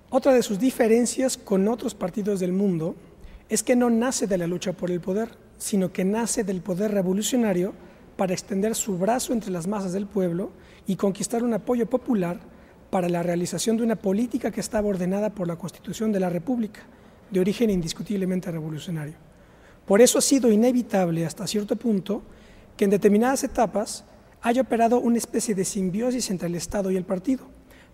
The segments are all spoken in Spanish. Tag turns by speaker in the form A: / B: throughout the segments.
A: Otra de sus diferencias con otros partidos del mundo es que no nace de la lucha por el poder, sino que nace del poder revolucionario para extender su brazo entre las masas del pueblo y conquistar un apoyo popular para la realización de una política que estaba ordenada por la Constitución de la República, de origen indiscutiblemente revolucionario. Por eso ha sido inevitable hasta cierto punto que en determinadas etapas haya operado una especie de simbiosis entre el Estado y el partido,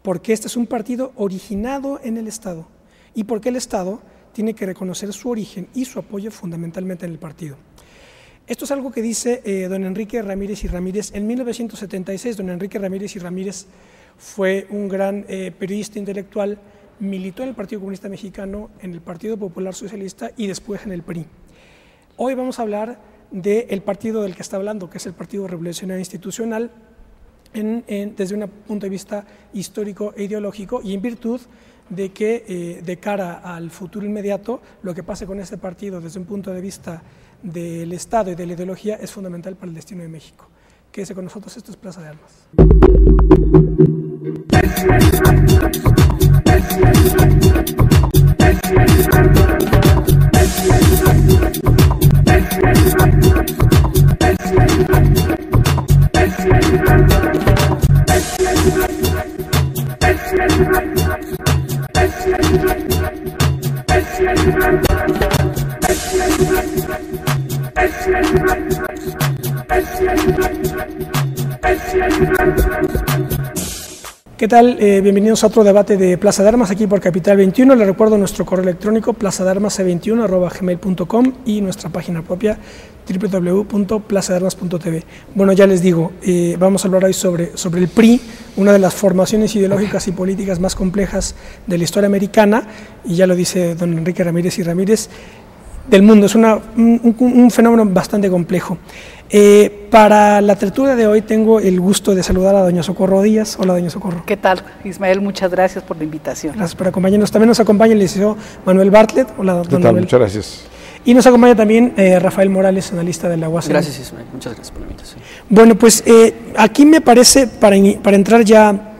A: porque este es un partido originado en el Estado y porque el Estado tiene que reconocer su origen y su apoyo fundamentalmente en el partido. Esto es algo que dice don Enrique Ramírez y Ramírez en 1976. Don Enrique Ramírez y Ramírez fue un gran periodista intelectual, militó en el Partido Comunista Mexicano, en el Partido Popular Socialista y después en el PRI. Hoy vamos a hablar del partido del que está hablando, que es el Partido Revolucionario Institucional, desde un punto de vista histórico e ideológico, y en virtud de que de cara al futuro inmediato lo que pase con este partido desde un punto de vista del Estado y de la ideología es fundamental para el destino de México. Quédese con nosotros, esto es Plaza de Armas. ¿Qué tal? Bienvenidos a otro debate de Plaza de Armas aquí por Capital 21. Les recuerdo nuestro correo electrónico plazadearmas21@gmail.com y nuestra página propia www.plazadearmas.tv. Bueno, ya les digo, vamos a hablar hoy sobre el PRI, una de las formaciones ideológicas y políticas más complejas de la historia americana, y ya lo dice don Enrique Ramírez y Ramírez, del mundo. Es un fenómeno bastante complejo. Para la tertulia de hoy tengo el gusto de saludar a doña Socorro Díaz. Hola, doña Socorro.
B: ¿Qué tal, Ismael? Muchas gracias por la invitación.
A: Gracias por acompañarnos. También nos acompaña el licenciado Manuel Bartlett. Hola, don Manuel.
C: Muchas gracias.
A: Y nos acompaña también Rafael Morales, analista de la UASL.
D: Gracias, Ismael. Muchas gracias por la invitación.
A: Bueno, pues aquí me parece, para entrar ya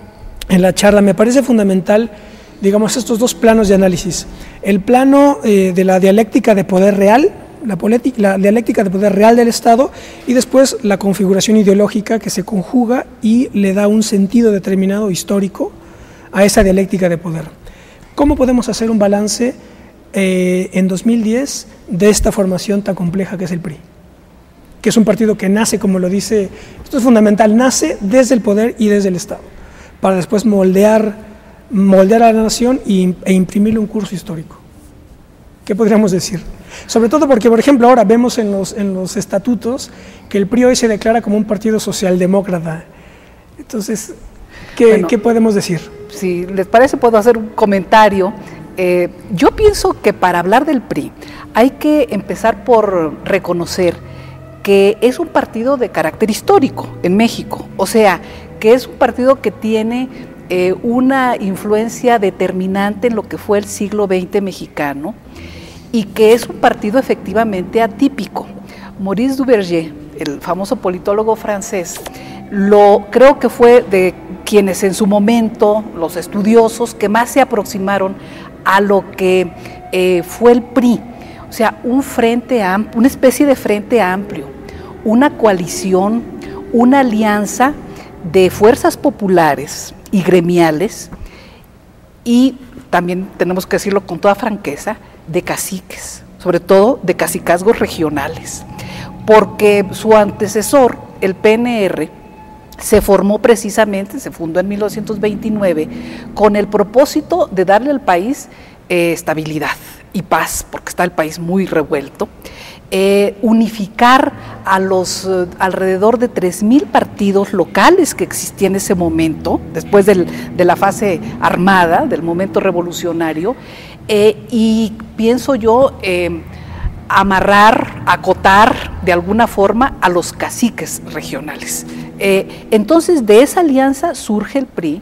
A: en la charla, me parece fundamental, digamos, estos dos planos de análisis. El plano de la dialéctica de poder real, la dialéctica de poder real del Estado, y después la configuración ideológica que se conjuga y le da un sentido determinado histórico a esa dialéctica de poder. ¿Cómo podemos hacer un balance en 2010 de esta formación tan compleja que es el PRI? Que es un partido que nace, como lo dice, esto es fundamental, nace desde el poder y desde el Estado, para después moldear a la nación e imprimirle un curso histórico. ¿Qué podríamos decir? Sobre todo porque, por ejemplo, ahora vemos en los estatutos que el PRI hoy se declara como un partido socialdemócrata. Entonces, ¿qué podemos decir?
B: Si les parece, puedo hacer un comentario. Yo pienso que para hablar del PRI hay que empezar por reconocer que es un partido de carácter histórico en México, o sea, que es un partido que tiene una influencia determinante en lo que fue el siglo XX mexicano y que es un partido efectivamente atípico. Maurice Duverger, el famoso politólogo francés, creo que fue de quienes en su momento, los estudiosos, que más se aproximaron a lo que fue el PRI, o sea, una especie de frente amplio, una coalición, una alianza de fuerzas populares y gremiales, y también tenemos que decirlo con toda franqueza, de caciques, sobre todo de cacicazgos regionales, porque su antecesor, el PNR, se formó precisamente, se fundó en 1929, con el propósito de darle al país estabilidad y paz, porque está el país muy revuelto, unificar a los alrededor de 3,000 partidos locales que existían en ese momento, después de la fase armada, del momento revolucionario, y pienso yo amarrar, acotar de alguna forma a los caciques regionales. Entonces de esa alianza surge el PRI,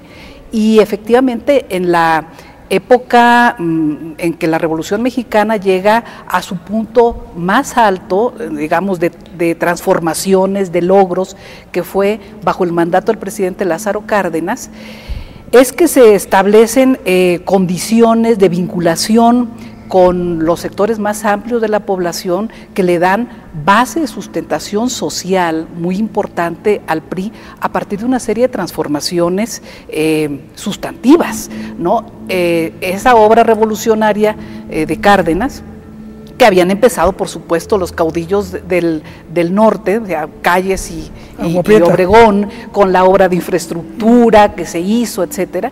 B: y efectivamente en la época en que la Revolución Mexicana llega a su punto más alto, digamos, de transformaciones, de logros, que fue bajo el mandato del presidente Lázaro Cárdenas, es que se establecen condiciones de vinculación con los sectores más amplios de la población que le dan base de sustentación social muy importante al PRI a partir de una serie de transformaciones sustantivas, ¿no? Esa obra revolucionaria de Cárdenas, que habían empezado, por supuesto, los caudillos del norte, o sea, Calles y Obregón, con la obra de infraestructura que se hizo, etcétera,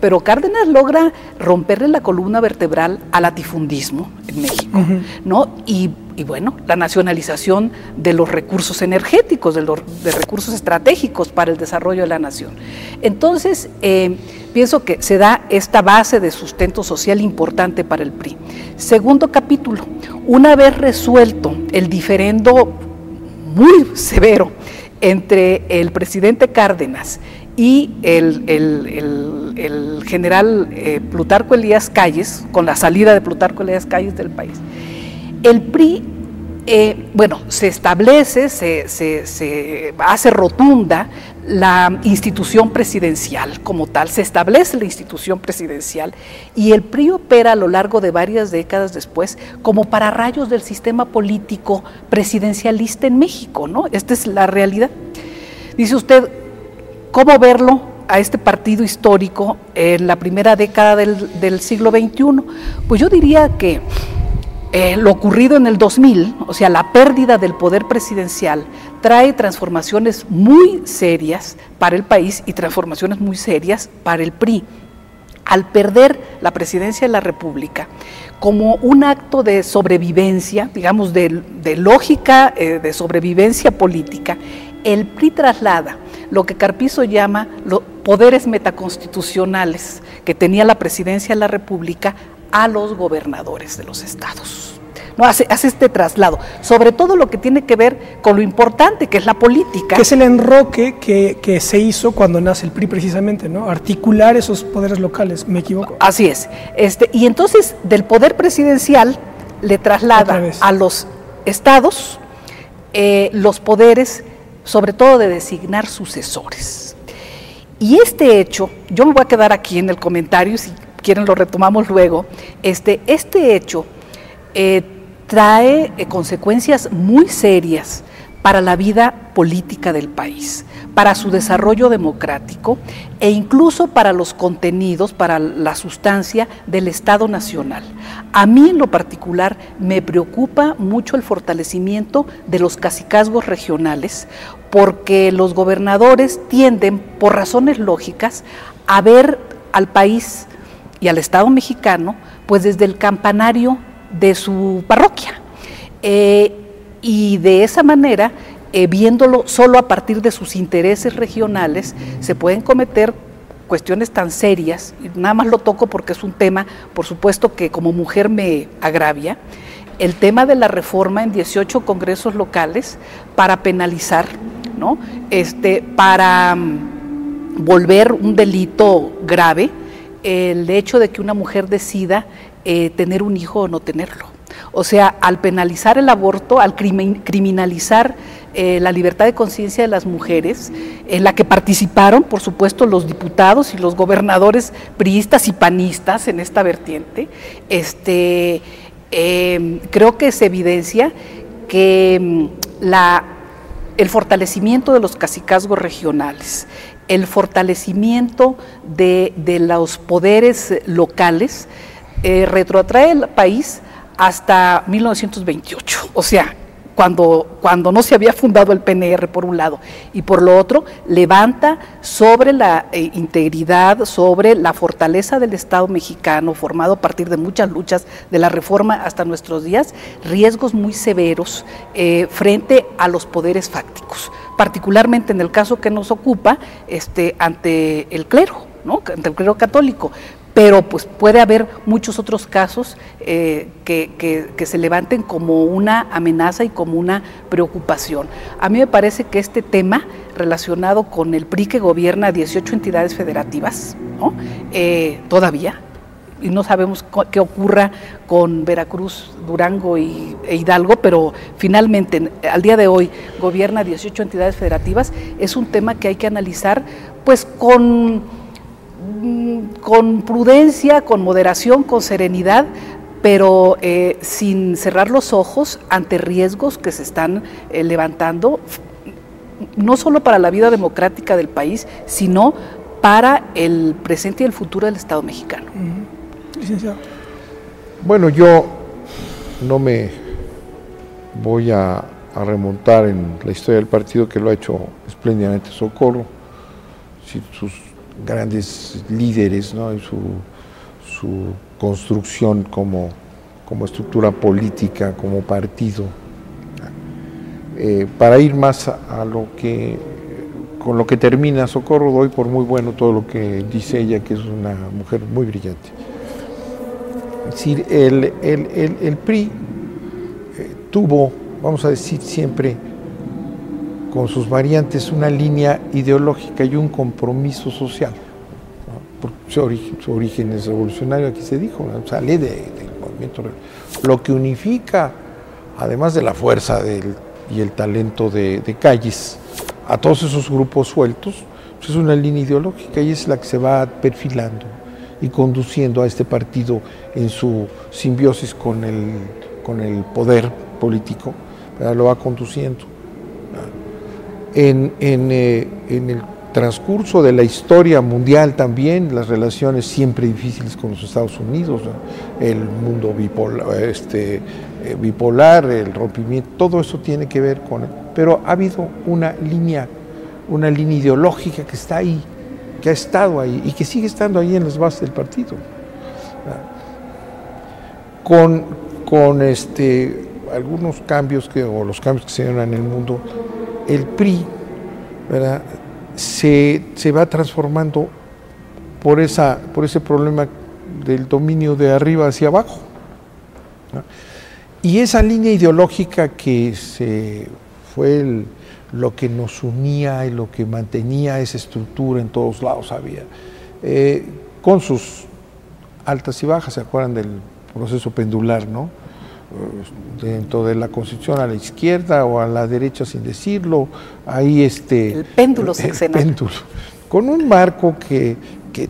B: pero Cárdenas logra romperle la columna vertebral al latifundismo en México, ¿no? Y bueno, la nacionalización de los recursos energéticos, de recursos estratégicos para el desarrollo de la nación. Entonces, pienso que se da esta base de sustento social importante para el PRI. Segundo capítulo, una vez resuelto el diferendo muy severo entre el presidente Cárdenas y el general Plutarco Elías Calles, con la salida de Plutarco Elías Calles del país, el PRI, se establece, se hace rotunda la institución presidencial como tal, se establece la institución presidencial y el PRI opera a lo largo de varias décadas después como pararrayos del sistema político presidencialista en México, ¿no? Esta es la realidad. Dice usted, ¿cómo verlo a este partido histórico en la primera década del siglo XXI? Pues yo diría que lo ocurrido en el 2000, o sea, la pérdida del poder presidencial, trae transformaciones muy serias para el país y transformaciones muy serias para el PRI. Al perder la presidencia de la República, como un acto de sobrevivencia, digamos, de lógica de sobrevivencia política, el PRI traslada lo que Carpizo llama los poderes metaconstitucionales que tenía la presidencia de la República a los gobernadores de los estados. No, hace este traslado, sobre todo lo que tiene que ver con lo importante que es la política.
A: Que es el enroque que se hizo cuando nace el PRI precisamente, ¿no? Articular esos poderes locales, ¿me equivoco?
B: Así es. Y entonces del poder presidencial le traslada a los estados los poderes, sobre todo de designar sucesores. Y este hecho, yo me voy a quedar aquí en el comentario, si quieren lo retomamos luego, este hecho trae consecuencias muy serias para la vida política del país, para su desarrollo democrático e incluso para los contenidos, para la sustancia del Estado Nacional. A mí en lo particular me preocupa mucho el fortalecimiento de los cacicazgos regionales, porque los gobernadores tienden, por razones lógicas, a ver al país y al Estado mexicano pues desde el campanario de su parroquia, y de esa manera, viéndolo solo a partir de sus intereses regionales, se pueden cometer cuestiones tan serias, y nada más lo toco porque es un tema, por supuesto, que como mujer me agravia, el tema de la reforma en 18 congresos locales para penalizar, ¿no? Para volver un delito grave el hecho de que una mujer decida tener un hijo o no tenerlo. O sea, al penalizar el aborto, al criminalizar la libertad de conciencia de las mujeres, en la que participaron, por supuesto, los diputados y los gobernadores priistas y panistas en esta vertiente, creo que se evidencia que el fortalecimiento de los cacicazgos regionales, el fortalecimiento de los poderes locales, retrotrae el país hasta 1928, o sea, cuando no se había fundado el PNR por un lado, y por lo otro levanta sobre la integridad, sobre la fortaleza del Estado mexicano, formado a partir de muchas luchas de la reforma hasta nuestros días, riesgos muy severos frente a los poderes fácticos, particularmente en el caso que nos ocupa, ante el clero, ¿no? Ante el clero católico. Pero pues puede haber muchos otros casos que se levanten como una amenaza y como una preocupación. A mí me parece que este tema relacionado con el PRI que gobierna 18 entidades federativas, ¿no? Todavía, y no sabemos qué ocurra con Veracruz, Durango e Hidalgo, pero finalmente al día de hoy gobierna 18 entidades federativas, es un tema que hay que analizar pues con con prudencia, con moderación, con serenidad, pero sin cerrar los ojos ante riesgos que se están levantando, no solo para la vida democrática del país, sino para el presente y el futuro del Estado mexicano.
A: Licenciado.
C: Bueno, yo no me voy a remontar en la historia del partido, que lo ha hecho espléndidamente Socorro, sus grandes líderes, ¿no? Y su construcción como estructura política, como partido. Para ir más a lo que, con lo que termina Socorro, doy por muy bueno todo lo que dice ella, que es una mujer muy brillante. Es decir, el PRI tuvo, vamos a decir siempre, con sus variantes, una línea ideológica y un compromiso social, ¿no? Porque su origen es revolucionario, aquí se dijo, ¿no? Sale del movimiento. Lo que unifica, además de la fuerza y el talento de Calles, a todos esos grupos sueltos, pues es una línea ideológica, y es la que se va perfilando y conduciendo a este partido en su simbiosis con el poder político, pero lo va conduciendo. En el transcurso de la historia mundial también, las relaciones siempre difíciles con los Estados Unidos, ¿no? El mundo bipolar, el rompimiento, todo eso tiene que ver con él. Pero ha habido una línea ideológica que está ahí, que ha estado ahí y que sigue estando ahí en las bases del partido. Con algunos cambios o los cambios que se dieron en el mundo, el PRI, ¿verdad?, se va transformando por ese problema del dominio de arriba hacia abajo, ¿no? Y esa línea ideológica que fue lo que nos unía y lo que mantenía esa estructura en todos lados había, con sus altas y bajas, ¿se acuerdan del proceso pendular, no? Dentro de la Constitución, a la izquierda o a la derecha, sin decirlo, ahí
B: el péndulo sexenal.
C: El péndulo, con un marco que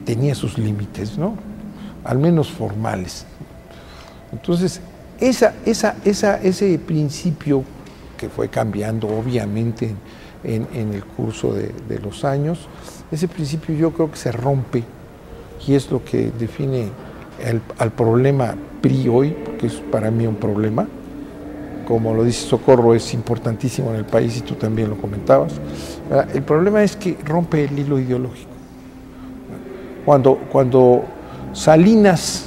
C: tenía sus límites, ¿no? Al menos formales. Entonces, ese principio, que fue cambiando obviamente en el curso de los años, ese principio yo creo que se rompe, y es lo que define al problema PRI hoy, que es para mí un problema. Como lo dice Socorro, es importantísimo en el país, y tú también lo comentabas. El problema es que rompe el hilo ideológico. Cuando Salinas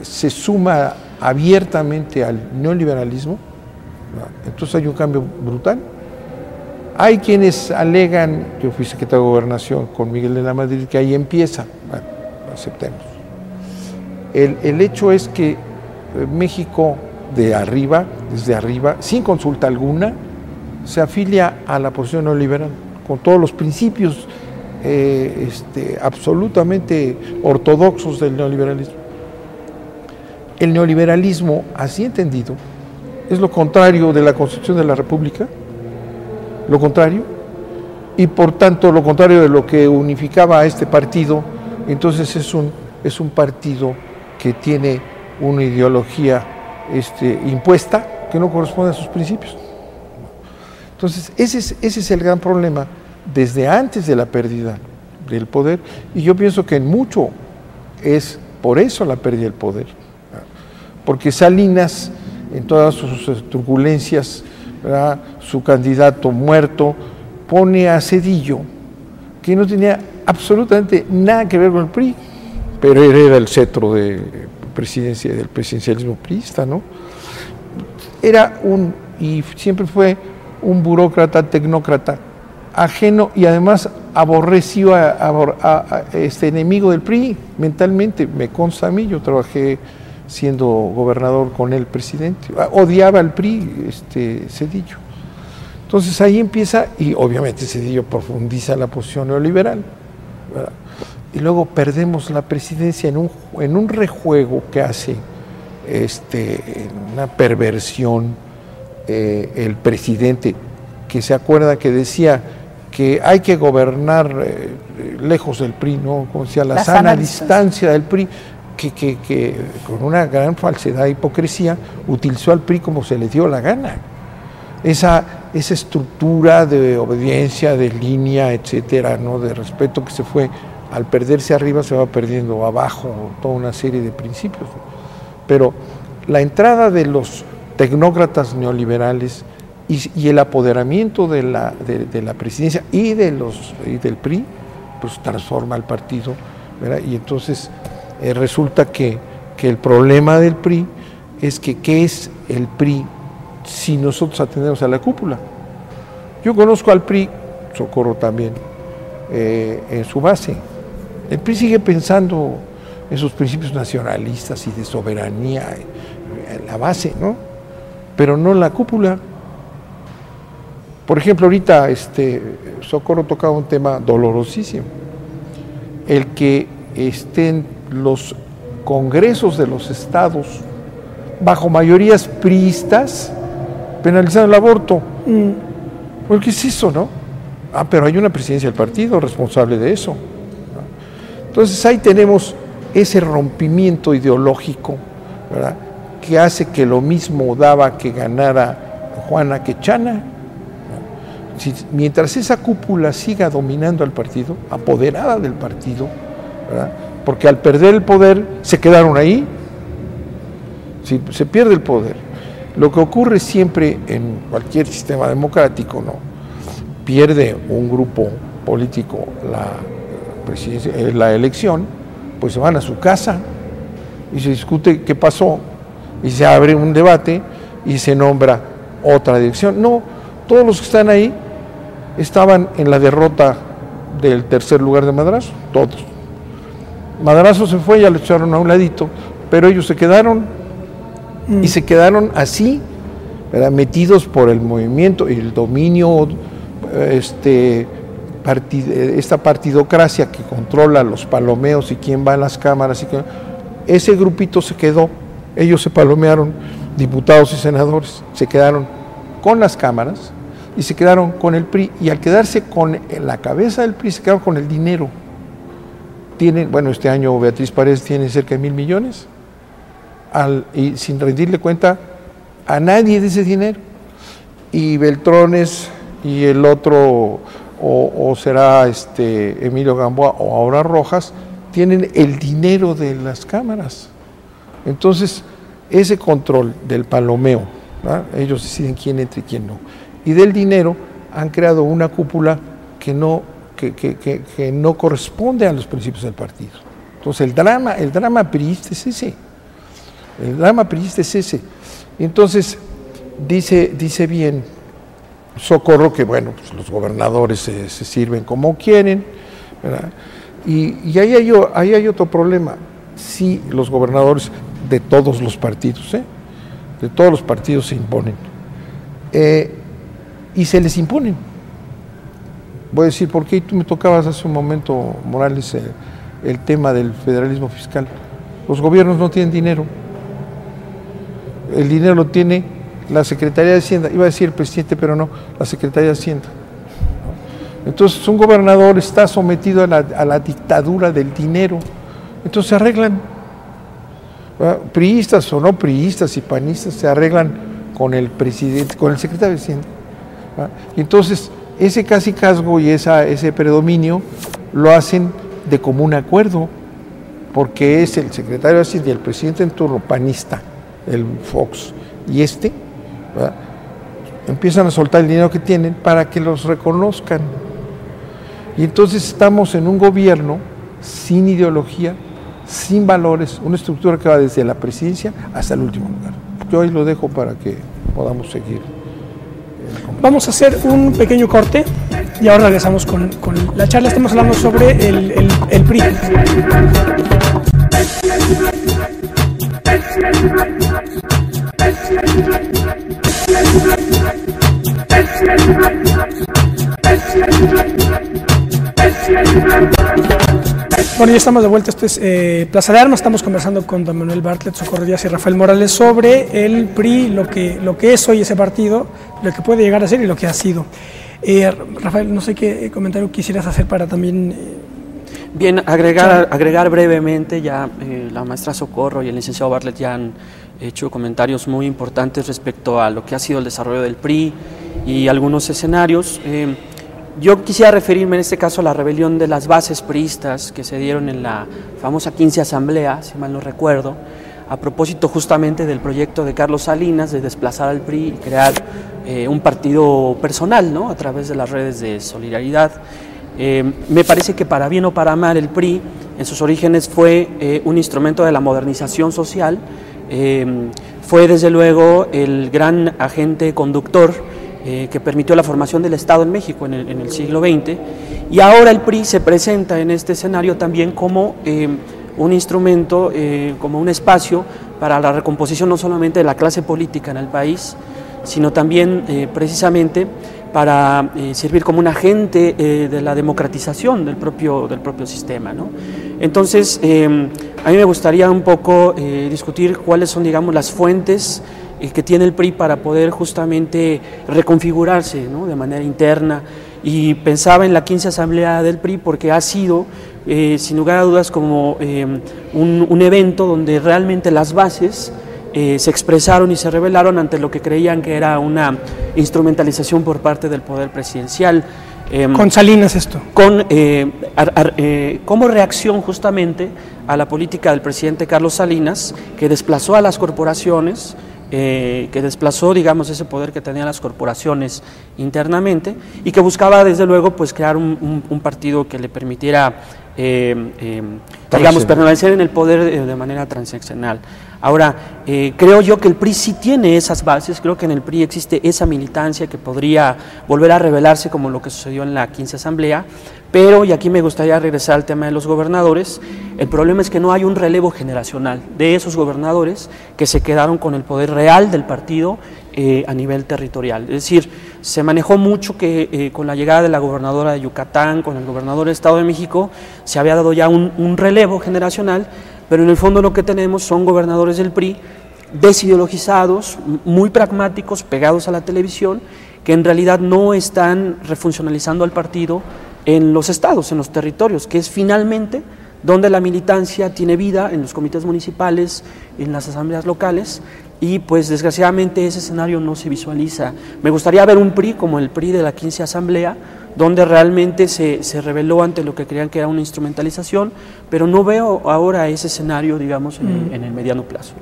C: se suma abiertamente al neoliberalismo, entonces hay un cambio brutal. Hay quienes alegan, yo fui secretario de Gobernación con Miguel de la Madrid, que ahí empieza. Bueno, aceptemos. El hecho es que México desde arriba, sin consulta alguna, se afilia a la posición neoliberal, con todos los principios absolutamente ortodoxos del neoliberalismo. El neoliberalismo, así entendido, es lo contrario de la Constitución de la República, lo contrario, y por tanto lo contrario de lo que unificaba a este partido. Entonces es un partido que tiene una ideología impuesta que no corresponde a sus principios. Entonces ese es el gran problema desde antes de la pérdida del poder, y yo pienso que en mucho es por eso la pérdida del poder, porque Salinas, en todas sus turbulencias, ¿verdad?, su candidato muerto, pone a Zedillo, que no tenía absolutamente nada que ver con el PRI, pero era el cetro de presidencia del presidencialismo priista, ¿no? Y siempre fue un burócrata, tecnócrata, ajeno, y además aborrecido, enemigo del PRI mentalmente. Me consta a mí, yo trabajé siendo gobernador con el presidente, odiaba al PRI, Zedillo. Entonces ahí empieza, y obviamente Zedillo profundiza la posición neoliberal, ¿verdad? Y luego perdemos la presidencia en un rejuego que hace una perversión el presidente, que se acuerda que decía que hay que gobernar lejos del PRI, ¿no? Como decía, la sana distancia del PRI, que con una gran falsedad e hipocresía utilizó al PRI como se le dio la gana. Esa estructura de obediencia, de línea, etcétera, ¿no? De respeto que se fue, al perderse arriba se va perdiendo abajo, toda una serie de principios. Pero la entrada de los tecnócratas neoliberales y el apoderamiento de la presidencia y del PRI, pues transforma el partido, ¿verdad? Y entonces resulta que el problema del PRI es que ¿qué es el PRI si nosotros atendemos a la cúpula? Yo conozco al PRI, Socorro también, en su base. El PRI sigue pensando en sus principios nacionalistas y de soberanía, en la base, ¿no? Pero no la cúpula. Por ejemplo, ahorita Socorro tocaba un tema dolorosísimo. El que estén los congresos de los estados bajo mayorías priistas penalizando el aborto. Bueno, ¿qué es eso, no? Pero hay una presidencia del partido responsable de eso. Entonces ahí tenemos ese rompimiento ideológico, ¿verdad?, que hace que lo mismo daba que ganara Juana que Chana. Mientras esa cúpula siga dominando al partido, apoderada del partido, ¿verdad?, porque al perder el poder se quedaron ahí. Si se pierde el poder, lo que ocurre siempre en cualquier sistema democrático, ¿no?, pierde un grupo político la elección, pues se van a su casa y se discute qué pasó y se abre un debate y se nombra otra dirección. No, todos los que están ahí estaban en la derrota del tercer lugar de Madrazo, todos. Madrazo se fue, ya lo echaron a un ladito, pero ellos se quedaron y se quedaron así, ¿verdad?, metidos por el movimiento y el dominio, esta partidocracia que controla los palomeos y quién va a las cámaras. Ese grupito se quedó, ellos se palomearon, diputados y senadores, se quedaron con las cámaras y se quedaron con el PRI, y al quedarse con la cabeza del PRI se quedaron con el dinero. Bueno, este año Beatriz Paredes tiene cerca de 1,000 millones, y sin rendirle cuenta a nadie de ese dinero. Y Beltrones y el otro, o será Emilio Gamboa o ahora Rojas, tienen el dinero de las cámaras. Entonces, ese control del palomeo, ¿verdad?, ellos deciden quién entra y quién no, y del dinero han creado una cúpula que no corresponde a los principios del partido. Entonces el drama priista es ese. El drama priista es ese. Entonces dice bien Socorro que, bueno, pues los gobernadores se sirven como quieren, ¿verdad? Y ahí hay otro problema. Sí, los gobernadores de todos los partidos, de todos los partidos se imponen. Y se les imponen. Voy a decir por qué. Tú me tocabas hace un momento, Morales, el tema del federalismo fiscal. Los gobiernos no tienen dinero. El dinero lo tiene la Secretaría de Hacienda. Iba a decir el presidente, pero no, la Secretaría de Hacienda. Entonces un gobernador está sometido a la dictadura del dinero. Entonces se arreglan, ¿verdad?, priistas o no priistas y panistas, se arreglan con el presidente, con el secretario de Hacienda, ¿verdad? Y entonces ese cacicazgo y ese predominio lo hacen de común acuerdo, porque es el secretario de Hacienda y el presidente en turno panista, el Fox, y ¿verdad?, empiezan a soltar el dinero que tienen para que los reconozcan. Y entonces estamos en un gobierno sin ideología, sin valores, una estructura que va desde la presidencia hasta el último lugar. Yo ahí lo dejo para que podamos seguir.
A: Vamos a hacer un pequeño corte y ahora regresamos con la charla. Estamos hablando sobre el PRI. Bueno, ya estamos de vuelta. Esto es Plaza de Armas. Estamos conversando con don Manuel Bartlett, Socorro Díaz y Rafael Morales sobre el PRI, lo que es hoy ese partido, lo que puede llegar a ser y lo que ha sido. Rafael, no sé qué comentario quisieras hacer para también
D: Bien, agregar brevemente, ya la maestra Socorro y el licenciado Bartlett ya han hecho comentarios muy importantes respecto a lo que ha sido el desarrollo del PRI y algunos escenarios. Yo quisiera referirme en este caso a la rebelión de las bases priistas que se dieron en la famosa 15 Asamblea, si mal no recuerdo, a propósito justamente del proyecto de Carlos Salinas de desplazar al PRI y crear un partido personal, ¿no?, a través de las redes de solidaridad. Me parece que para bien o para mal el PRI en sus orígenes fue un instrumento de la modernización social, fue desde luego el gran agente conductor que permitió la formación del Estado en México en el siglo XX, y ahora el PRI se presenta en este escenario también como un instrumento, como un espacio para la recomposición no solamente de la clase política en el país, sino también precisamente para servir como un agente de la democratización del propio sistema, ¿no? Entonces, a mí me gustaría un poco discutir cuáles son, digamos, las fuentes que tiene el PRI para poder justamente reconfigurarse, ¿no?, de manera interna, y pensaba en la 15 Asamblea del PRI porque ha sido, sin lugar a dudas, como un evento donde realmente las bases se expresaron y se rebelaron ante lo que creían que era una instrumentalización por parte del poder presidencial.
A: Con Salinas esto.
D: Como reacción justamente a la política del presidente Carlos Salinas, que desplazó a las corporaciones, que desplazó, digamos, ese poder que tenían las corporaciones internamente, y que buscaba desde luego pues crear un partido que le permitiera digamos, permanecer en el poder de manera transaccional. Ahora, creo yo que el PRI sí tiene esas bases, creo que en el PRI existe esa militancia que podría volver a revelarse como lo que sucedió en la 15 Asamblea, pero, y aquí me gustaría regresar al tema de los gobernadores, el problema es que no hay un relevo generacional de esos gobernadores que se quedaron con el poder real del partido a nivel territorial. Es decir, se manejó mucho que con la llegada de la gobernadora de Yucatán, con el gobernador del Estado de México, se había dado ya un relevo generacional, pero en el fondo lo que tenemos son gobernadores del PRI desideologizados, muy pragmáticos, pegados a la televisión, que en realidad no están refuncionalizando al partido en los estados, en los territorios, que es finalmente donde la militancia tiene vida, en los comités municipales, en las asambleas locales, y pues desgraciadamente ese escenario no se visualiza. Me gustaría ver un PRI como el PRI de la 15 Asamblea, donde realmente se rebeló ante lo que creían que era una instrumentalización, pero no veo ahora ese escenario, digamos, en el mediano plazo.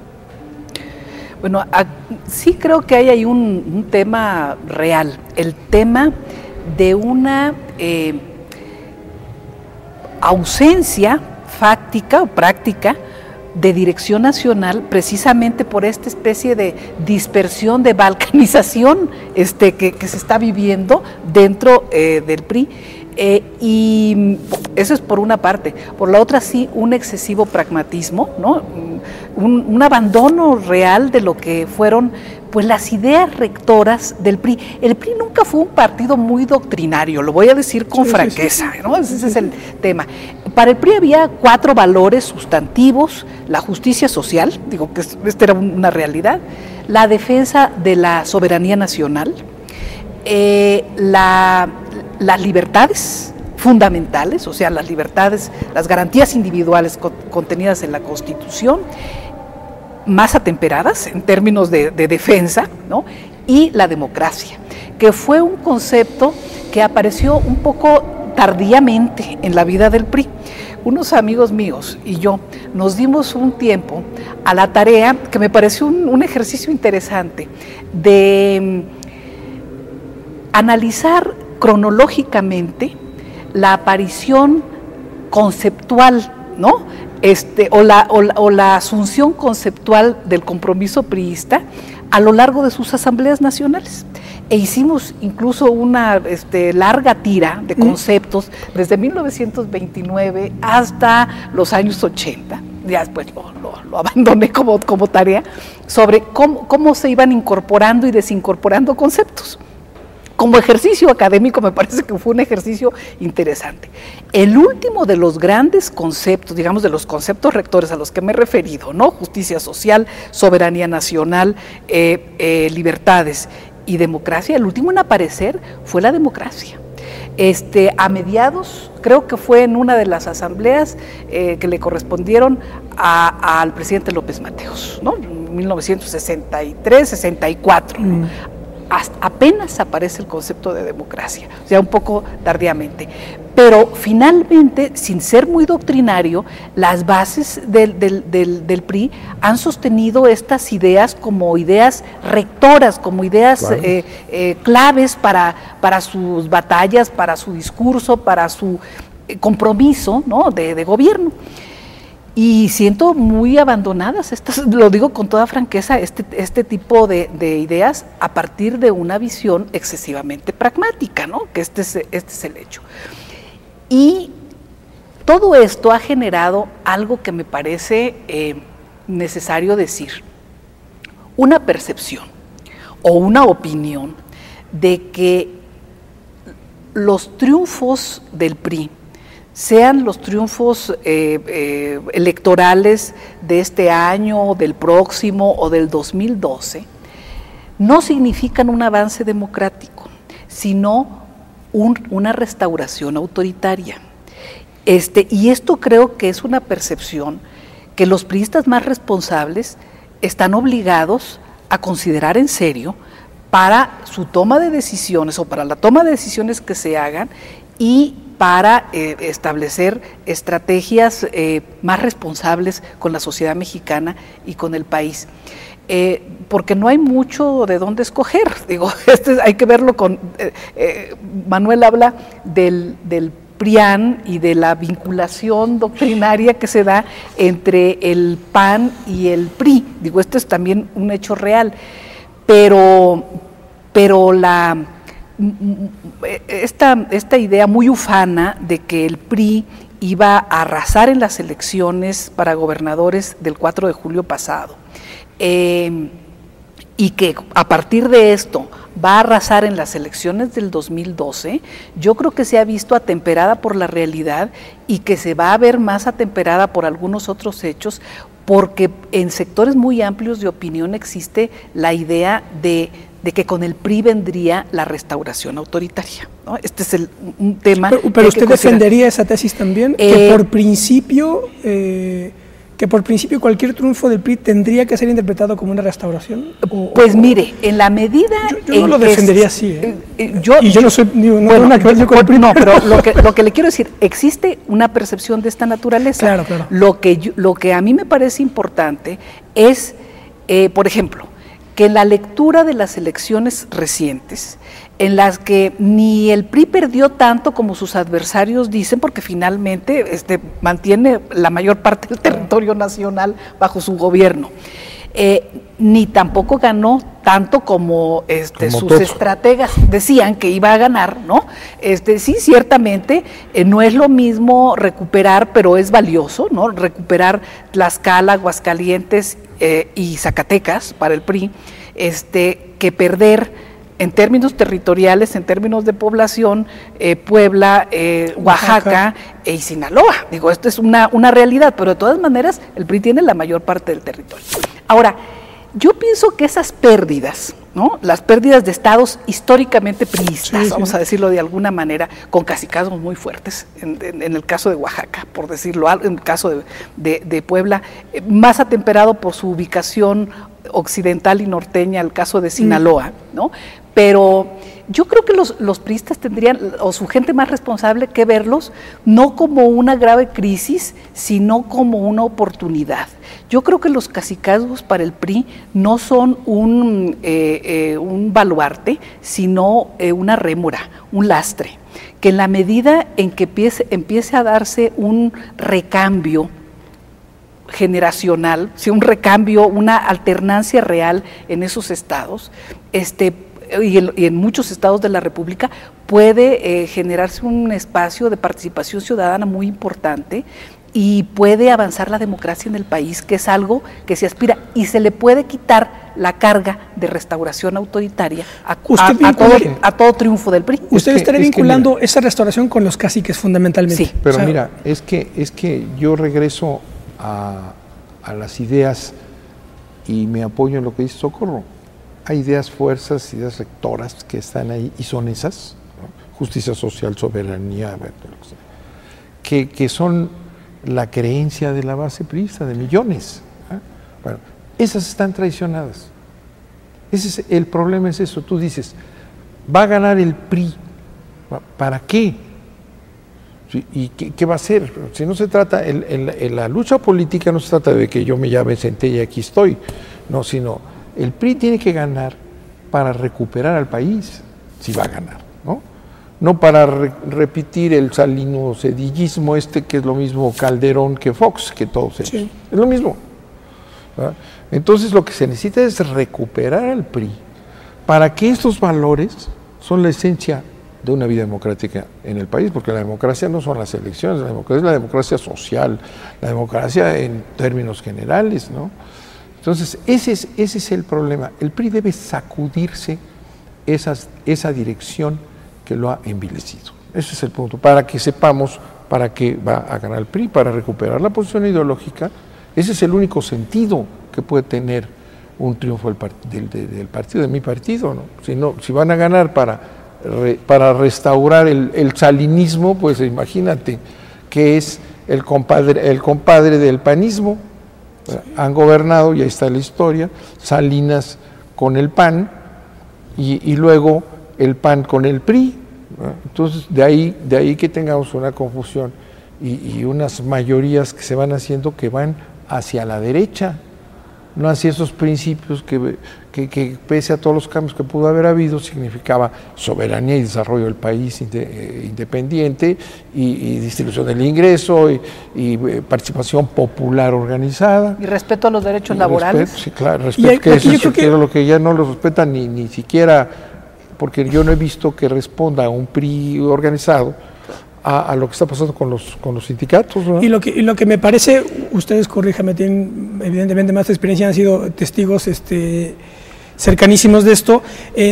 B: Bueno, sí creo que hay ahí un tema real, el tema de una ausencia fáctica o práctica de dirección nacional, precisamente por esta especie de dispersión, de balcanización que se está viviendo dentro del PRI. Y eso es por una parte. Por la otra, sí, un excesivo pragmatismo, ¿no? Un abandono real de lo que fueron pues las ideas rectoras del PRI. El PRI nunca fue un partido muy doctrinario, lo voy a decir con franqueza, ¿no? Ese es el tema. Para el PRI había 4 valores sustantivos: la justicia social, digo que esta era una realidad, la defensa de la soberanía nacional, las libertades fundamentales, o sea, las libertades, las garantías individuales contenidas en la Constitución, más atemperadas en términos de defensa, ¿no? Y la democracia, que fue un concepto que apareció un poco tardíamente en la vida del PRI. Unos amigos míos y yo nos dimos un tiempo a la tarea, que me pareció un ejercicio interesante, de analizar cronológicamente la aparición conceptual, ¿no? O la asunción conceptual del compromiso priista a lo largo de sus asambleas nacionales. E hicimos incluso una larga tira de conceptos desde 1929 hasta los años 80. Ya después lo abandoné como tarea, sobre cómo se iban incorporando y desincorporando conceptos. Como ejercicio académico me parece que fue un ejercicio interesante. El último de los grandes conceptos, digamos, de los conceptos rectores a los que me he referido, ¿no? Justicia social, soberanía nacional, libertades y democracia, el último en aparecer fue la democracia. A mediados, creo que fue en una de las asambleas que le correspondieron al presidente López Mateos, ¿no? 1963, 64. Apenas aparece el concepto de democracia, o sea, un poco tardíamente. Pero finalmente, sin ser muy doctrinario, las bases del PRI han sostenido estas ideas como ideas rectoras, como ideas claves para sus batallas, para su discurso, para su compromiso, ¿no?, de gobierno. Y siento muy abandonadas, lo digo con toda franqueza, este tipo de ideas a partir de una visión excesivamente pragmática, ¿no?, que este es el hecho. Y todo esto ha generado algo que me parece necesario decir, una percepción o una opinión de que los triunfos del PRI, sean los triunfos electorales de este año, del próximo o del 2012, no significan un avance democrático, sino una restauración autoritaria. Y esto creo que es una percepción que los priistas más responsables están obligados a considerar en serio para su toma de decisiones o para la toma de decisiones que se hagan y para establecer estrategias más responsables con la sociedad mexicana y con el país. Porque no hay mucho de dónde escoger, digo, hay que verlo con, Manuel habla del PRIAN y de la vinculación doctrinaria que se da entre el PAN y el PRI, digo, esto es también un hecho real, pero esta idea muy ufana de que el PRI iba a arrasar en las elecciones para gobernadores del 4 de julio pasado, y que a partir de esto va a arrasar en las elecciones del 2012, yo creo que se ha visto atemperada por la realidad y que se va a ver más atemperada por algunos otros hechos, porque en sectores muy amplios de opinión existe la idea de que con el PRI vendría la restauración autoritaria, ¿no? Este es un tema.
A: Pero usted defendería esa tesis también, que por principio cualquier triunfo del PRI tendría que ser interpretado como una restauración.
B: Pues mire, en la medida
A: yo no lo defendería así. Yo no soy
B: no, pero lo que le quiero decir, existe una percepción de esta naturaleza.
A: Claro.
B: Lo que a mí me parece importante es, por ejemplo, que en la lectura de las elecciones recientes, en las que ni el PRI perdió tanto como sus adversarios dicen, porque finalmente mantiene la mayor parte del territorio nacional bajo su gobierno, ni tampoco ganó tanto como sus estrategas decían que iba a ganar, ¿no? Sí, ciertamente no es lo mismo recuperar, pero es valioso, ¿no? Recuperar Tlaxcala, Aguascalientes y Zacatecas para el PRI, que perder en términos territoriales, en términos de población, Puebla, Oaxaca y Sinaloa. Digo, esto es una realidad, pero de todas maneras el PRI tiene la mayor parte del territorio. Ahora, yo pienso que esas pérdidas, ¿no?, las pérdidas de estados históricamente priistas, vamos a decirlo de alguna manera, con cacicazgos muy fuertes, en el caso de Oaxaca, por decirlo, en el caso de Puebla, más atemperado por su ubicación occidental y norteña, el caso de Sinaloa, ¿no? Pero yo creo que los priistas tendrían, o su gente más responsable, que verlos no como una grave crisis, sino como una oportunidad. Yo creo que los cacicazgos para el PRI no son un baluarte, sino una rémora, un lastre, que en la medida en que empiece a darse un recambio generacional, un recambio, una alternancia real en esos estados, y en muchos estados de la República, puede generarse un espacio de participación ciudadana muy importante y puede avanzar la democracia en el país, que es algo que se aspira, y se le puede quitar la carga de restauración autoritaria a todo triunfo del PRI.
A: Usted estaría vinculando esa restauración con los caciques fundamentalmente.
B: Sí.
C: Pero mira, es que yo regreso a las ideas y me apoyo en lo que dice Socorro. Hay ideas fuerzas, ideas rectoras que están ahí y son esas, ¿no? Justicia social, soberanía, lo que sea. que son la creencia de la base priista, de millones. Bueno, esas están traicionadas. El problema es eso. Tú dices, va a ganar el PRI. ¿Para qué? ¿Y qué va a hacer? Si no se trata, en la lucha política no se trata de que yo ya me senté y aquí estoy, no, sino el PRI tiene que ganar para recuperar al país, si va a ganar, ¿no? No para repetir el salino-cedillismo que es lo mismo Calderón que Fox, que todos ellos. Sí. Es lo mismo. ¿Verdad? Entonces lo que se necesita es recuperar al PRI para que estos valores son la esencia de una vida democrática en el país, porque la democracia no son las elecciones, la democracia es la democracia social, la democracia en términos generales, ¿no? Entonces, ese es el problema. El PRI debe sacudirse esa dirección que lo ha envilecido. Ese es el punto, para que sepamos para qué va a ganar el PRI, para recuperar la posición ideológica. Ese es el único sentido que puede tener un triunfo del partido, de mi partido, ¿no? Si van a ganar para restaurar el salinismo, pues imagínate que es el compadre del panismo. Sí. Han gobernado, y ahí está la historia, Salinas con el PAN y luego el PAN con el PRI. Entonces de ahí que tengamos una confusión y unas mayorías que se van haciendo que van hacia la derecha, no hacia esos principios que pese a todos los cambios que pudo haber habido, significaba soberanía y desarrollo del país independiente y distribución del ingreso y participación popular organizada.
B: Y respeto a los derechos laborales.
C: Sí, claro, respeto, que eso es lo que ya no lo respetan ni siquiera, porque yo no he visto que responda a un PRI organizado a lo que está pasando con los sindicatos, ¿no? Y
A: lo que me parece, ustedes corríjame, tienen evidentemente más experiencia, han sido testigos cercanísimos de esto.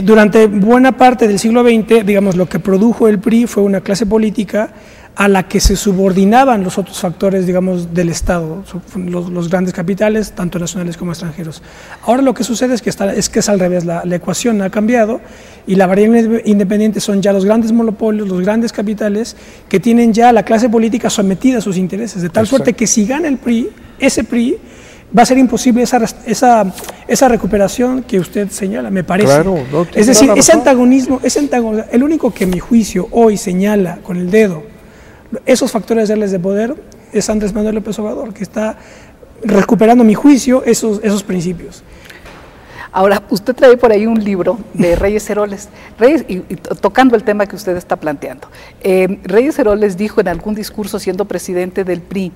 A: Durante buena parte del siglo XX, digamos, lo que produjo el PRI fue una clase política a la que se subordinaban los otros factores, digamos, del Estado, los grandes capitales, tanto nacionales como extranjeros. Ahora lo que sucede es que es al revés, la ecuación ha cambiado y la variable independiente son ya los grandes monopolios, los grandes capitales, que tienen ya la clase política sometida a sus intereses, de tal suerte que si gana el PRI, ese PRI, va a ser imposible esa recuperación que usted señala, me parece. Claro, no, es decir, ese antagonismo, el único que mi juicio hoy señala con el dedo esos factores reales de poder es Andrés Manuel López Obrador, que está recuperando, a mi juicio, esos principios.
B: Ahora, usted trae por ahí un libro de Reyes Heroles, y tocando el tema que usted está planteando. Reyes Heroles dijo en algún discurso, siendo presidente del PRI,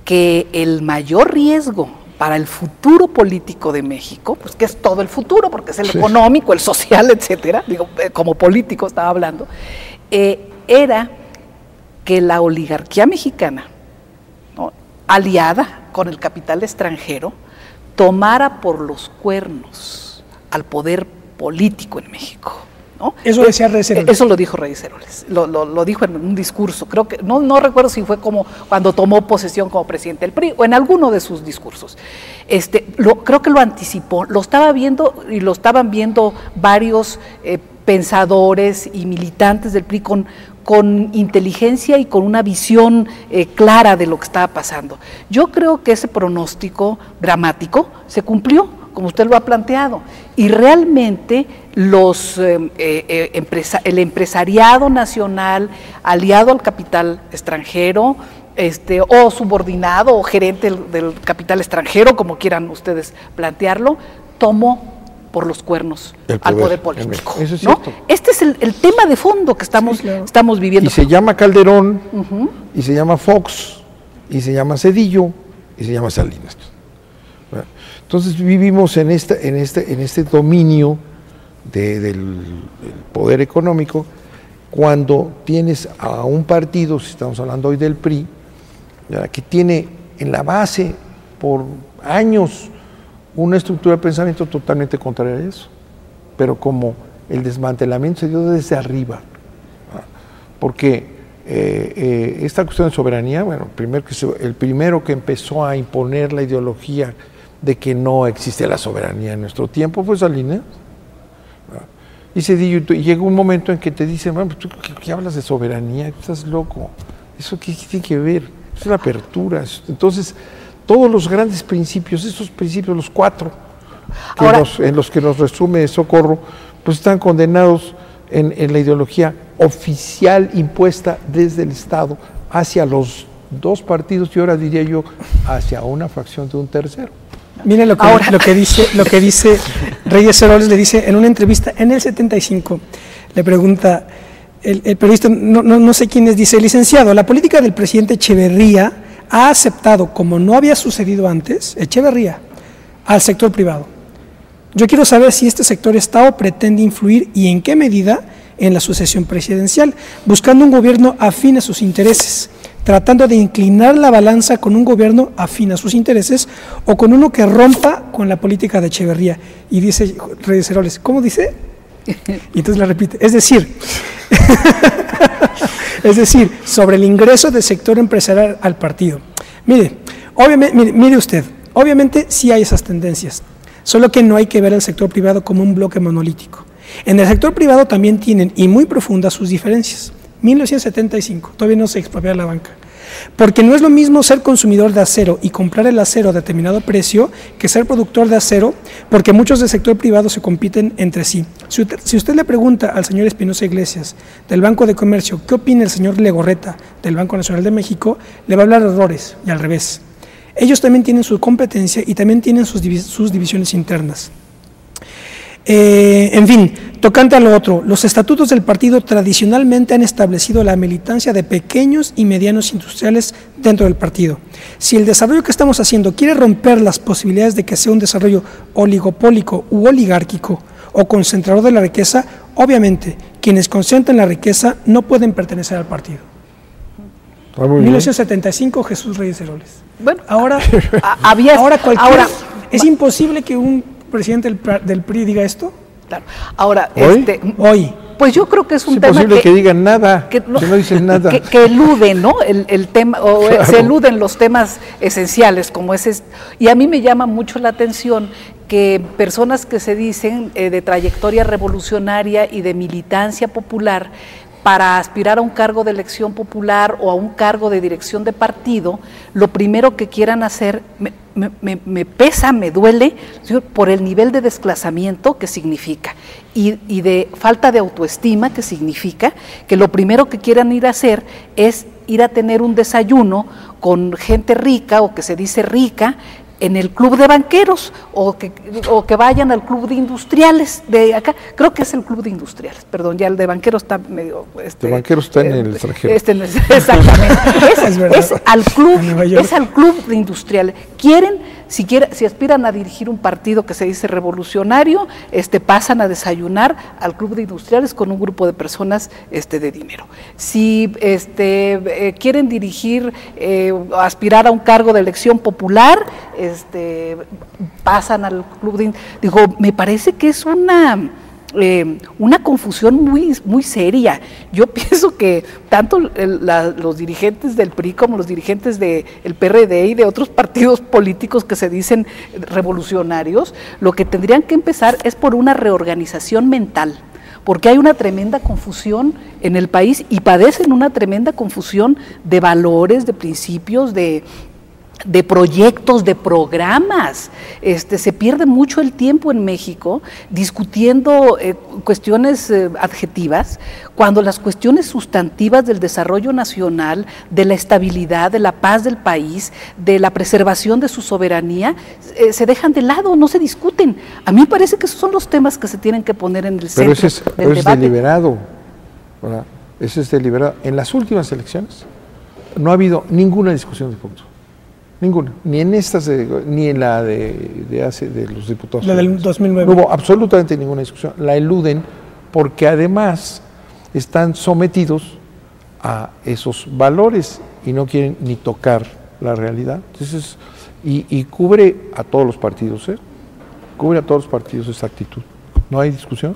B: que el mayor riesgo para el futuro político de México, pues que es todo el futuro, porque es el económico, el social, etcétera, digo, como político estaba hablando, era que la oligarquía mexicana, ¿no?, aliada con el capital extranjero, tomara por los cuernos al poder político en México, ¿no?
A: Eso decía Reyes Heroles.
B: Eso lo dijo Reyes Heroles, lo dijo en un discurso, creo que, no recuerdo si fue como cuando tomó posesión como presidente del PRI o en alguno de sus discursos. Creo que lo anticipó, lo estaba viendo y lo estaban viendo varios pensadores y militantes del PRI con inteligencia y con una visión clara de lo que estaba pasando. Yo creo que ese pronóstico dramático se cumplió, como usted lo ha planteado, y realmente el empresariado nacional aliado al capital extranjero, o subordinado o gerente del capital extranjero, como quieran ustedes plantearlo, tomó por los cuernos al poder político. Eso es cierto. Este es el tema de fondo que estamos viviendo.
C: Y se llama Calderón, y se llama Fox, y se llama Cedillo, y se llama Salinas. Entonces vivimos en este dominio del poder económico, cuando tienes a un partido, si estamos hablando hoy del PRI, que tiene en la base por años una estructura de pensamiento totalmente contraria a eso, pero como el desmantelamiento se dio desde arriba, porque esta cuestión de soberanía, bueno, el primero que empezó a imponer la ideología de que no existe la soberanía en nuestro tiempo fue Salinas, y llega un momento en que te dicen, bueno, ¿tú qué hablas de soberanía? Estás loco, ¿Eso qué tiene que ver? Es la apertura. Entonces, todos los grandes principios, esos principios, los 4, en los que nos resume Socorro, pues están condenados en la ideología oficial impuesta desde el Estado hacia los 2 partidos y ahora diría yo hacia una facción de un tercero.
A: Miren lo que dice Reyes Heroles, le dice en una entrevista en el 75, le pregunta el periodista, no sé quién es, dice: licenciado, la política del presidente Echeverría ha aceptado, como no había sucedido antes, Echeverría, al sector privado. Yo quiero saber si este sector está o pretende influir y en qué medida en la sucesión presidencial, buscando un gobierno afín a sus intereses, tratando de inclinar la balanza con un gobierno afín a sus intereses o con uno que rompa con la política de Echeverría. Y dice Reyes Heroles, ¿cómo dice? Y entonces la repite, es decir, sobre el ingreso del sector empresarial al partido. Mire usted, obviamente sí hay esas tendencias, solo que no hay que ver al sector privado como un bloque monolítico. En el sector privado también tienen, y muy profundas, sus diferencias. 1975, todavía no se expropia la banca. Porque no es lo mismo ser consumidor de acero y comprar el acero a determinado precio que ser productor de acero, porque muchos del sector privado se compiten entre sí. Si usted le pregunta al señor Espinosa Iglesias del Banco de Comercio qué opina el señor Legorreta del Banco Nacional de México, le va a hablar de errores y al revés. Ellos también tienen su competencia y también tienen sus divisiones internas. En fin, tocante a lo otro, los estatutos del partido tradicionalmente han establecido la militancia de pequeños y medianos industriales dentro del partido. Si el desarrollo que estamos haciendo quiere romper las posibilidades de que sea un desarrollo oligopólico u oligárquico o concentrador de la riqueza, obviamente quienes concentran la riqueza no pueden pertenecer al partido. 1975, Jesús Reyes Heroles.
B: Bueno,
A: es imposible que un presidente del PRI diga esto.
B: Claro. Ahora,
A: hoy.
B: Pues yo creo que es un tema
C: que... Es imposible que digan nada, que no dicen nada.
B: Que eluden, ¿no? El tema, o claro. Se eluden los temas esenciales, como ese. Y a mí me llama mucho la atención que personas que se dicen de trayectoria revolucionaria y de militancia popular, para aspirar a un cargo de elección popular o a un cargo de dirección de partido, lo primero que quieran hacer, me pesa, me duele, por el nivel de desclasamiento que significa y de falta de autoestima que significa, que lo primero que quieran ir a hacer es ir a tener un desayuno con gente rica o que se dice rica, en el club de banqueros o que vayan al club de industriales de acá, creo que es el club de industriales, perdón, ya el de banqueros está medio...
C: de banqueros está en el extranjero.
B: Exactamente, es al club de industriales. Si aspiran a dirigir un partido que se dice revolucionario, pasan a desayunar al club de industriales con un grupo de personas de dinero. Si quieren dirigir, aspirar a un cargo de elección popular, pasan al club de... Digo, me parece que es una confusión muy seria. Yo pienso que tanto los dirigentes del PRI como los dirigentes del PRD y de otros partidos políticos que se dicen revolucionarios, lo que tendrían que empezar es por una reorganización mental, porque hay una tremenda confusión en el país y padecen una tremenda confusión de valores, de principios, de proyectos, de programas. Se pierde mucho el tiempo en México discutiendo cuestiones adjetivas, cuando las cuestiones sustantivas del desarrollo nacional, de la estabilidad, de la paz del país, de la preservación de su soberanía, se dejan de lado, no se discuten. A mí me parece que esos son los temas que se tienen que poner en el centro del debate.
C: Es deliberado, ¿verdad? Ese es deliberado. En las últimas elecciones no ha habido ninguna discusión de puntos. Ninguna, ni en estas, ni en la de los diputados.
A: La del 2009.
C: No hubo absolutamente ninguna discusión. La eluden porque además están sometidos a esos valores y no quieren ni tocar la realidad. Entonces, y cubre a todos los partidos, cubre a todos los partidos esa actitud. ¿No hay discusión?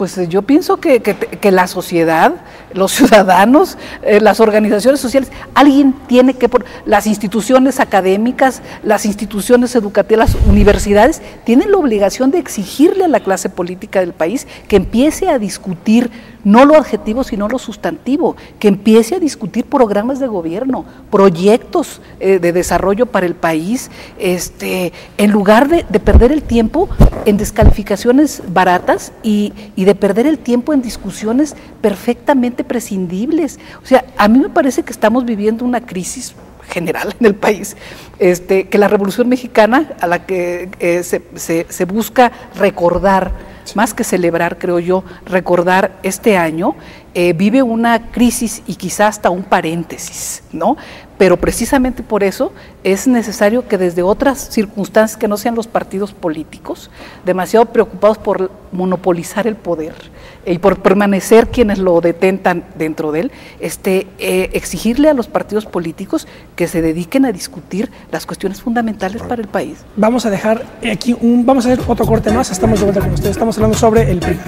B: Pues yo pienso que la sociedad, los ciudadanos, las organizaciones sociales, alguien tiene que, las instituciones académicas, las instituciones educativas, las universidades, tienen la obligación de exigirle a la clase política del país que empiece a discutir no lo adjetivo, sino lo sustantivo, que empiece a discutir programas de gobierno, proyectos de desarrollo para el país, en lugar de perder el tiempo en descalificaciones baratas y de perder el tiempo en discusiones perfectamente prescindibles. O sea, a mí me parece que estamos viviendo una crisis general en el país, que la Revolución Mexicana, a la que se busca recordar, más que celebrar, creo yo, recordar este año, vive una crisis y quizá hasta un paréntesis, ¿no? Pero precisamente por eso es necesario que desde otras circunstancias que no sean los partidos políticos, demasiado preocupados por monopolizar el poder y por permanecer quienes lo detentan dentro de él, exigirle a los partidos políticos que se dediquen a discutir las cuestiones fundamentales para el país.
A: Vamos a dejar aquí, vamos a hacer otro corte más, estamos de vuelta con ustedes, estamos hablando sobre el PRI.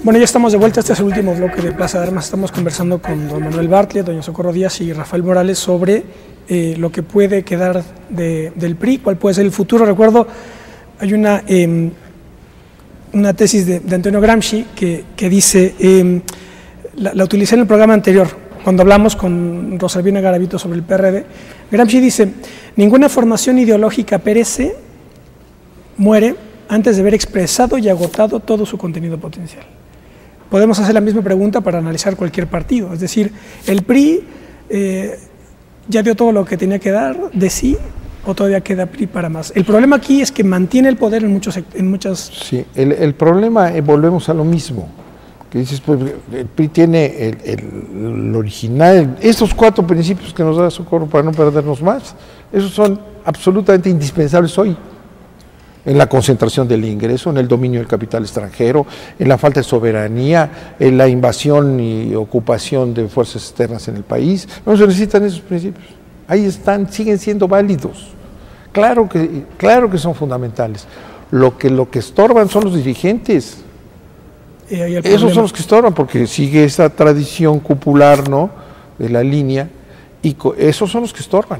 A: Bueno, ya estamos de vuelta, este es el último bloque de Plaza de Armas. Estamos conversando con don Manuel Bartlett, doña Socorro Díaz y Rafael Morales sobre lo que puede quedar del PRI, cuál puede ser el futuro. Recuerdo, hay una tesis de Antonio Gramsci que dice, la utilicé en el programa anterior, cuando hablamos con Rosalvina Garavito sobre el PRD. Gramsci dice, ninguna formación ideológica perece, muere, antes de haber expresado y agotado todo su contenido potencial. Podemos hacer la misma pregunta para analizar cualquier partido, es decir, el PRI ya dio todo lo que tenía que dar de sí, o todavía queda PRI para más. El problema aquí es que mantiene el poder en muchas...
C: Sí, el problema, volvemos a lo mismo, que dices, pues el PRI tiene el original, estos 4 principios que nos da Socorro para no perdernos más, esos son absolutamente indispensables hoy, en la concentración del ingreso, en el dominio del capital extranjero, en la falta de soberanía, en la invasión y ocupación de fuerzas externas en el país. No se necesitan esos principios. Ahí están, siguen siendo válidos. Claro que son fundamentales. Lo que estorban son los dirigentes. Esos son los que estorban, porque sigue esa tradición cupular, ¿no?, de la línea, y esos son los que estorban,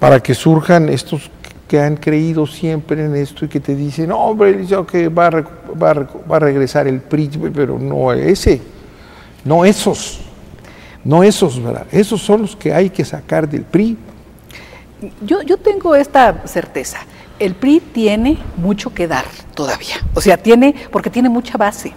C: para que surjan estos que han creído siempre en esto y que te dicen, no, hombre, que va a regresar el PRI, pero no ese, no esos, ¿verdad? Esos son los que hay que sacar del PRI.
B: Yo tengo esta certeza, el PRI tiene mucho que dar todavía, o sea, porque tiene mucha base.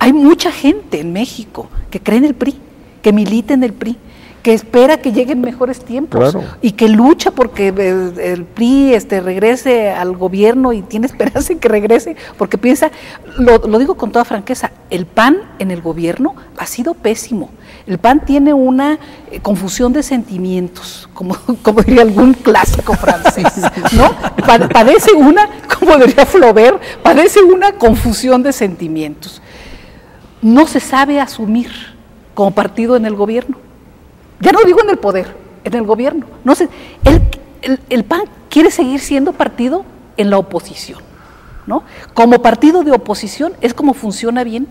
B: Hay mucha gente en México que cree en el PRI, que milita en el PRI, que espera que lleguen mejores tiempos, claro, y que lucha porque el PRI regrese al gobierno y tiene esperanza en que regrese, porque piensa, lo digo con toda franqueza, el PAN en el gobierno ha sido pésimo. El PAN tiene una confusión de sentimientos, como diría algún clásico francés, ¿no? Padece una, como diría Flaubert, padece una confusión de sentimientos. No se sabe asumir como partido en el gobierno. Ya no digo en el poder, en el gobierno. No sé, el PAN quiere seguir siendo partido en la oposición, ¿no? Como partido de oposición es como funciona bien.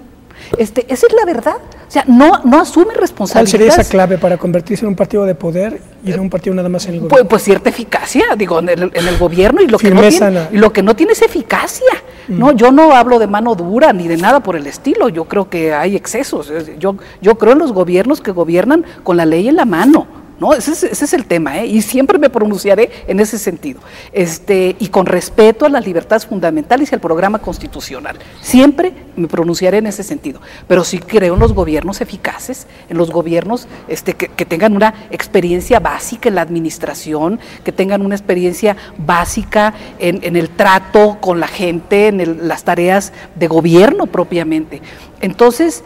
B: Esa es la verdad. O sea, no asume responsabilidades.
A: ¿Cuál sería esa clave para convertirse en un partido de poder y en un partido nada más en el gobierno?
B: Pues cierta eficacia, digo, en el gobierno, y lo que no tiene es eficacia. No, yo no hablo de mano dura ni de nada por el estilo. Yo creo que hay excesos. Yo creo en los gobiernos que gobiernan con la ley en la mano, ¿no? Ese es el tema, y siempre me pronunciaré en ese sentido, y con respeto a las libertades fundamentales y al programa constitucional. Siempre me pronunciaré en ese sentido, pero sí creo en los gobiernos eficaces, en los gobiernos que tengan una experiencia básica en la administración, que tengan una experiencia básica en el trato con la gente, en las tareas de gobierno propiamente. Entonces,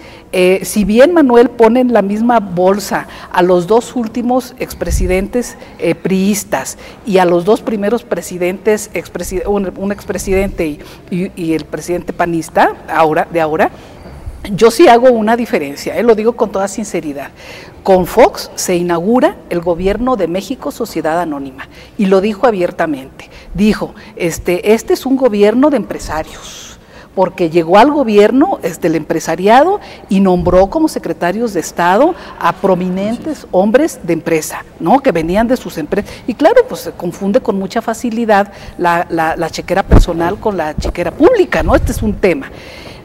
B: si bien Manuel pone en la misma bolsa a los 2 últimos expresidentes priistas y a los 2 primeros presidentes, un expresidente y el presidente panista de ahora, Yo sí hago una diferencia, lo digo con toda sinceridad. Con Fox se inaugura el gobierno de México Sociedad Anónima y lo dijo abiertamente. Dijo, este es un gobierno de empresarios, porque llegó al gobierno el empresariado y nombró como secretarios de Estado a prominentes hombres de empresa, ¿no? Que venían de sus empresas. Y claro, pues se confunde con mucha facilidad la chequera personal con la chequera pública, ¿no? Este es un tema.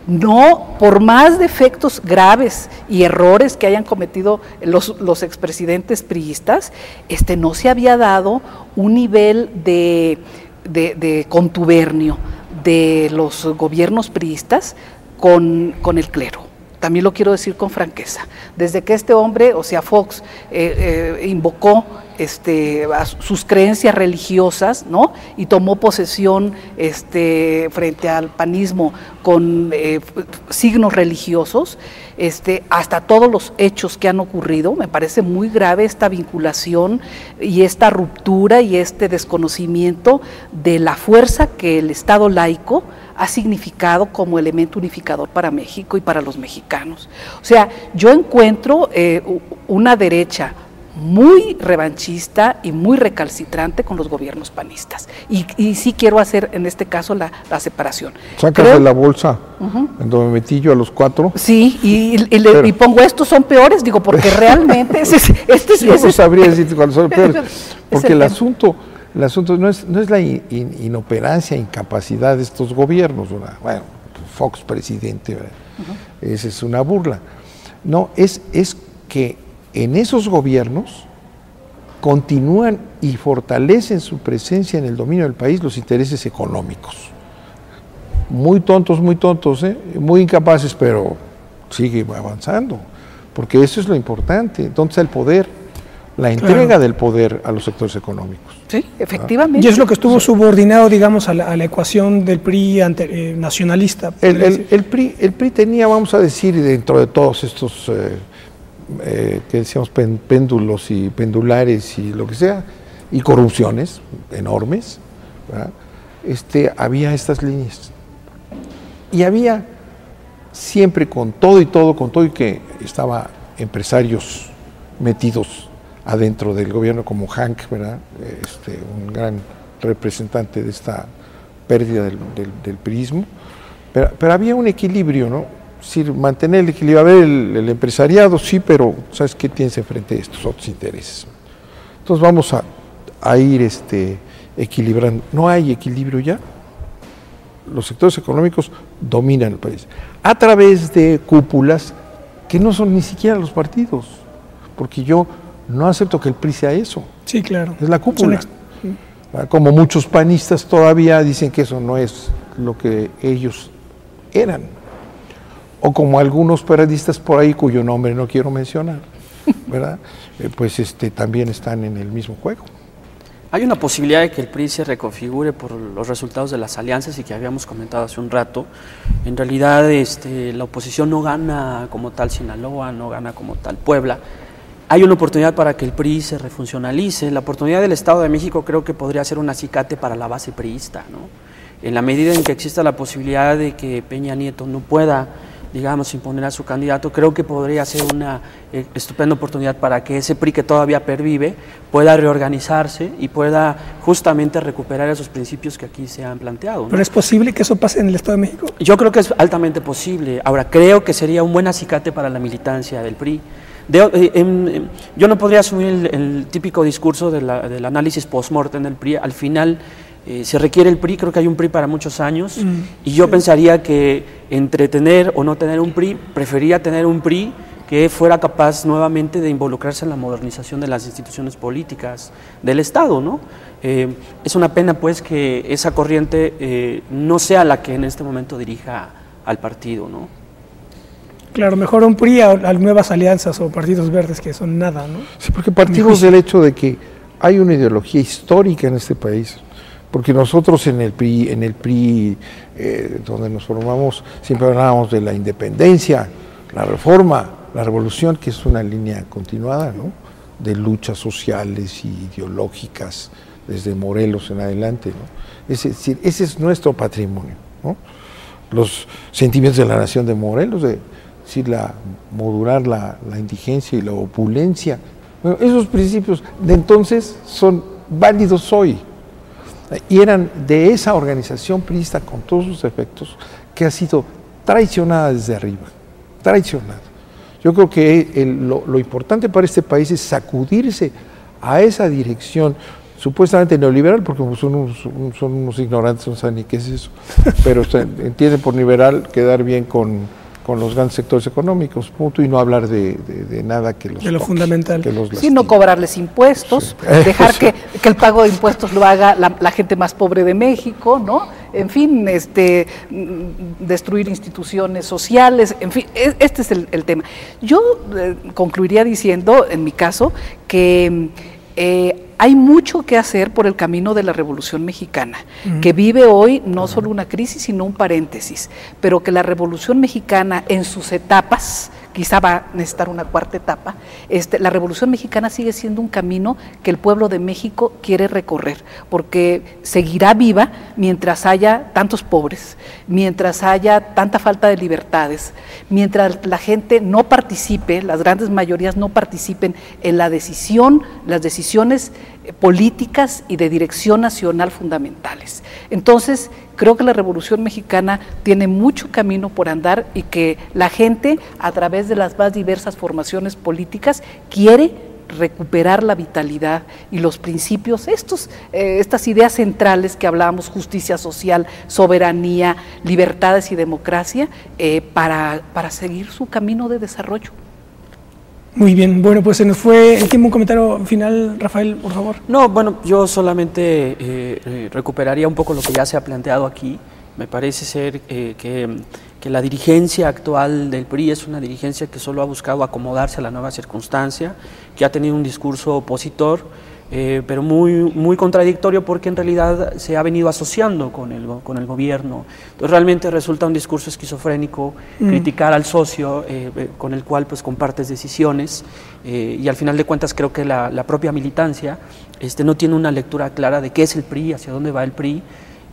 B: No, por más defectos graves y errores que hayan cometido los expresidentes priistas, no se había dado un nivel de contubernio de los gobiernos priistas con el clero. También lo quiero decir con franqueza. Desde que este hombre, o sea, Fox, invocó a sus creencias religiosas, ¿no? Y tomó posesión frente al panismo con signos religiosos, hasta todos los hechos que han ocurrido. Me parece muy grave esta vinculación y esta ruptura y este desconocimiento de la fuerza que el Estado laico ha significado como elemento unificador para México y para los mexicanos. O sea, yo encuentro una derecha muy revanchista y muy recalcitrante con los gobiernos panistas. Y sí quiero hacer en este caso la separación.
C: Sacas de la bolsa, en donde metí yo a los 4.
B: Sí, y pongo estos son peores, digo, porque realmente
C: yo no sabría decir cuáles son peores, porque el asunto no es la inoperancia, incapacidad de estos gobiernos, ¿verdad? Bueno, Fox presidente, ¿verdad? Esa es una burla. No, es que en esos gobiernos continúan y fortalecen su presencia en el dominio del país los intereses económicos. Muy tontos, muy incapaces, pero sigue avanzando, porque eso es lo importante. Entonces el poder, la entrega del poder a los sectores económicos.
B: Sí, efectivamente.
A: Y es lo que estuvo subordinado, digamos, a la ecuación del PRI nacionalista.
C: El PRI tenía, vamos a decir, dentro de todos estos que decíamos péndulos y pendulares y lo que sea, y corrupciones enormes, ¿verdad? Había estas líneas. Y había siempre con todo y que estaba empresarios metidos adentro del gobierno como Hank, ¿verdad? Un gran representante de esta pérdida del priismo, pero había un equilibrio, ¿no? Es decir, mantener el equilibrio. A ver, el empresariado sí, pero ¿sabes qué tienes enfrente de estos otros intereses? Entonces vamos a ir equilibrando. No hay equilibrio ya. Los sectores económicos dominan el país a través de cúpulas que no son ni siquiera los partidos, porque yo no acepto que el PRI sea eso.
A: Sí, claro.
C: Es la cúpula. Como muchos panistas todavía dicen que eso no es lo que ellos eran. O como algunos periodistas por ahí cuyo nombre no quiero mencionar, ¿verdad? Pues también están en el mismo juego.
D: Hay una posibilidad de que el PRI se reconfigure por los resultados de las alianzas y que habíamos comentado hace un rato. En realidad la oposición no gana como tal Sinaloa, no gana como tal Puebla. Hay una oportunidad para que el PRI se refuncionalice. La oportunidad del Estado de México creo que podría ser un acicate para la base priista, ¿no? En la medida en que exista la posibilidad de que Peña Nieto no pueda, digamos, imponer a su candidato, creo que podría ser una estupenda oportunidad para que ese PRI que todavía pervive pueda reorganizarse y pueda justamente recuperar esos principios que aquí se han planteado, ¿no?
A: ¿Pero es posible que eso pase en el Estado de México?
D: Yo creo que es altamente posible. Ahora, creo que sería un buen acicate para la militancia del PRI. Yo no podría asumir el típico discurso del análisis post-mortem del PRI. Al final se requiere el PRI, creo que hay un PRI para muchos años, y yo pensaría que entre tener o no tener un PRI, prefería tener un PRI que fuera capaz nuevamente de involucrarse en la modernización de las instituciones políticas del Estado, ¿no? Es una pena pues que esa corriente no sea la que en este momento dirija al partido, ¿no?
A: Claro, mejor un PRI a nuevas alianzas o partidos verdes que son nada, ¿no?
C: Sí, porque partimos del hecho de que hay una ideología histórica en este país, porque nosotros en el PRI donde nos formamos, siempre hablábamos de la independencia, la reforma, la revolución, que es una línea continuada, ¿no? De luchas sociales y ideológicas desde Morelos en adelante, ¿no? Es decir, ese es nuestro patrimonio, ¿no? Los sentimientos de la nación de Morelos, es decir, modular la indigencia y la opulencia. Bueno, esos principios de entonces son válidos hoy. Y eran de esa organización priista con todos sus efectos que ha sido traicionada desde arriba, traicionada. Yo creo que lo importante para este país es sacudirse a esa dirección supuestamente neoliberal, porque son unos ignorantes, no saben ni qué es eso, pero entienden por liberal quedar bien con los grandes sectores económicos, punto, y no hablar de nada que los
A: de lo toque, fundamental.
B: Sí, no cobrarles impuestos, sí. Dejar que el pago de impuestos lo haga la gente más pobre de México, ¿no? En fin, destruir instituciones sociales, en fin, este es el tema. Yo concluiría diciendo, en mi caso, que hay mucho que hacer por el camino de la Revolución Mexicana, que vive hoy no solo una crisis, sino un paréntesis, pero que la Revolución Mexicana en sus etapas, quizá va a necesitar una cuarta etapa, la Revolución Mexicana sigue siendo un camino que el pueblo de México quiere recorrer, porque seguirá viva mientras haya tantos pobres, mientras haya tanta falta de libertades, mientras la gente no participe, las grandes mayorías no participen en las decisiones políticas y de dirección nacional fundamentales. Entonces, creo que la Revolución Mexicana tiene mucho camino por andar y que la gente, a través de las más diversas formaciones políticas, quiere recuperar la vitalidad y los principios, estas ideas centrales que hablábamos, justicia social, soberanía, libertades y democracia, para seguir su camino de desarrollo.
A: Muy bien, bueno, pues se nos fue el tiempo. Un comentario final, Rafael, por favor.
D: No, bueno, yo solamente recuperaría un poco lo que ya se ha planteado aquí. Me parece ser que la dirigencia actual del PRI es una dirigencia que solo ha buscado acomodarse a la nueva circunstancia, que ha tenido un discurso opositor, pero muy contradictorio, porque en realidad se ha venido asociando con el gobierno. Entonces realmente resulta un discurso esquizofrénico criticar al socio con el cual pues compartes decisiones, y al final de cuentas creo que la propia militancia no tiene una lectura clara de qué es el PRI, hacia dónde va el PRI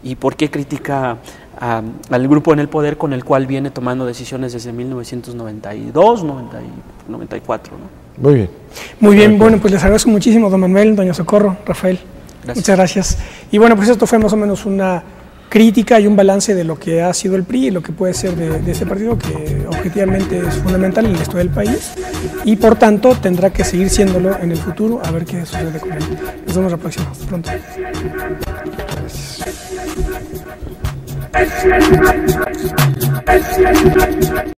D: y por qué critica al grupo en el poder con el cual viene tomando decisiones desde 1992, 94, ¿no?
C: Muy bien.
A: Muy bien, bueno, pues les agradezco muchísimo, don Manuel, doña Socorro, Rafael. Gracias. Muchas gracias. Y bueno, pues esto fue más o menos una crítica y un balance de lo que ha sido el PRI y lo que puede ser de este partido, que objetivamente es fundamental en el resto del país y por tanto tendrá que seguir siéndolo en el futuro, a ver qué sucede con él. Nos vemos la próxima. Hasta pronto. Gracias.